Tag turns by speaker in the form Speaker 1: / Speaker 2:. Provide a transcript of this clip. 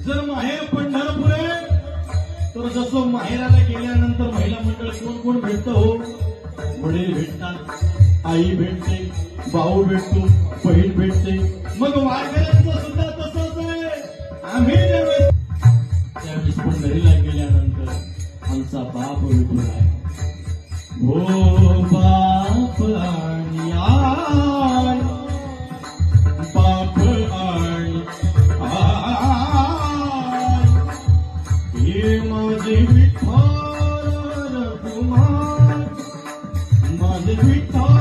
Speaker 1: जर माहेर पंढरपूर आहे तर जसं माहेराला गेल्यानंतर महिला मंडळ कोण कोण भेटतं हो? वडील भेटतात, आई भेटते, भाऊ भेटतो, बहीण भेटते. मग वारकऱ्यांचं सुद्धा तसंच आहे. आम्ही त्यावेळेस पंढरीला गेल्यानंतर आमचा बाप विठू आहे. हो बाप आणि आई, बाप आणि आई, हे माझे विठ्ठल कुमार, माझे विठ्ठल